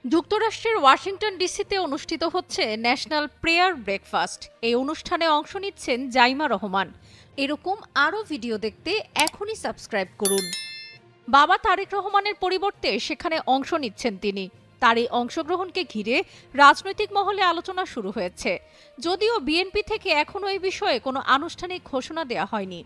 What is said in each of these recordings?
যুক্তরাষ্ট্রের ওয়াশিংটন ডিসিতে অনুষ্ঠিত হচ্ছে ন্যাশনাল প্রেয়ার ব্রেকফাস্ট। এই অনুষ্ঠানে অংশ নিচ্ছেন জাইমা রহমান। এরকম আরও ভিডিও দেখতে এখনই সাবস্ক্রাইব করুন। বাবা তারেক রহমানের পরিবর্তে সেখানে অংশ নিচ্ছেন তিনি। তার এই অংশগ্রহণকে ঘিরে রাজনৈতিক মহলে আলোচনা শুরু হয়েছে, যদিও বিএনপি থেকে এখনও এই বিষয়ে কোনো আনুষ্ঠানিক ঘোষণা দেওয়া হয়নি।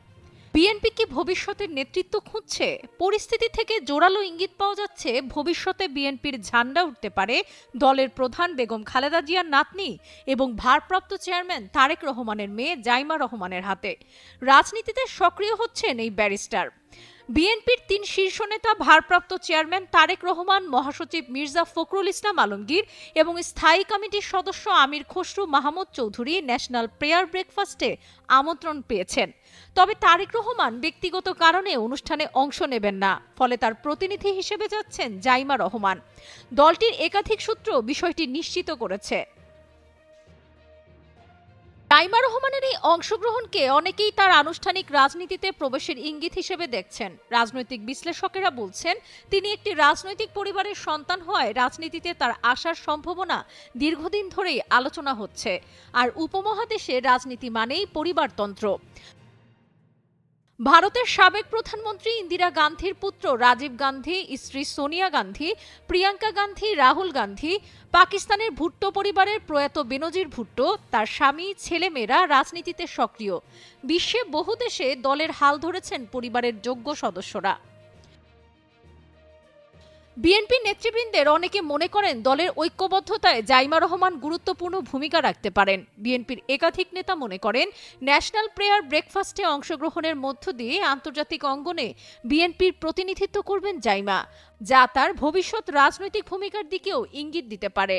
বিএনপি কি ভবিষ্যতের নেতৃত্ব খুঁজছে? পরিস্থিতি থেকে জোরালো ইঙ্গিত পাওয়া যাচ্ছে ভবিষ্যতে বিএনপির ঝান্ডা উঠতে পারে দলের প্রধান বেগম খালেদা জিয়ার নাতনি এবং ভারপ্রাপ্ত চেয়ারম্যান তারেক রহমানের মেয়ে জাইমা রহমানের হাতে। রাজনীতিতে সক্রিয় হচ্ছেন এই ব্যারিস্টার। বিএনপির ৩ শীর্ষ নেতা ভারপ্রাপ্ত চেয়ারম্যান তারেক রহমান, মহাসচিব মির্জা ফখরুল ইসলাম আলমগীর এবং স্থায়ী কমিটির সদস্য আমির খসরু মাহমুদ চৌধুরী ন্যাশনাল প্রেয়ার ব্রেকফাস্টে আমন্ত্রণ পেয়েছেন। তবে তারেক রহমান ব্যক্তিগত কারণে অনুষ্ঠানে অংশ নেবেন না, ফলে তার প্রতিনিধি হিসেবে যাচ্ছেন জাইমা রহমান। দলটির একাধিক সূত্র বিষয়টি নিশ্চিত করেছে। জাইমা রহমানের এই অংশগ্রহণকে অনেকেই তার আনুষ্ঠানিক রাজনীতিতে প্রবেশের ইঙ্গিত হিসেবে দেখছেন। রাজনৈতিক বিশ্লেষকেরা বলছেন, তিনি একটি রাজনৈতিক পরিবারের সন্তান হওয়ায় রাজনীতিতে তার আসার সম্ভাবনা দীর্ঘদিন ধরেই আলোচনা হচ্ছে। আর উপমহাদেশে রাজনীতি মানেই পরিবারতন্ত্র। ভারতের সাবেক প্রধানমন্ত্রী ইন্দিরা গান্ধীর পুত্র রাজীব গান্ধী, স্ত্রী সোনিয়া গান্ধী, প্রিয়াঙ্কা গান্ধী, রাহুল গান্ধী, পাকিস্তানের ভুট্টো পরিবারের প্রয়াত বেনজির ভুট্টো, তার স্বামী, ছেলেমেয়েরা রাজনীতিতে সক্রিয়। বিশ্বে বহু দেশে দলের হাল ধরেছেন পরিবারের যোগ্য সদস্যরা। বিএনপি নেতৃবৃন্দের অনেকে মনে করেন দলের ঐক্যবদ্ধতায় জাইমা রহমান গুরুত্বপূর্ণ ভূমিকা রাখতে পারেন। বিএনপির একাধিক নেতা মনে করেন ন্যাশনাল প্রেয়ার ব্রেকফাস্টে অংশগ্রহণের মধ্য দিয়ে আন্তর্জাতিক অঙ্গনে বিএনপির প্রতিনিধিত্ব করবেন জাইমা, যা তার ভবিষ্যৎ রাজনৈতিক ভূমিকার দিকেও ইঙ্গিত দিতে পারে।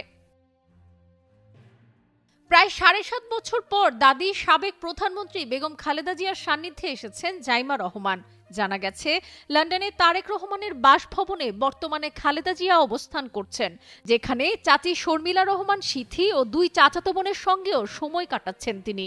প্রায় ৭.৫ বছর পর দাদি সাবেক প্রধানমন্ত্রী বেগম খালেদা জিয়ার সান্নিধ্যে এসেছেন জাইমা রহমান। জানা গেছে, লন্ডনে তারেক রহমানের বাসভবনে বর্তমানে খালেদা জিয়া অবস্থান করছেন, যেখানে চাচি শর্মিলা রহমান সিথি ও 2 চাচাতো বোনের সঙ্গেও সময় কাটাচ্ছেন তিনি।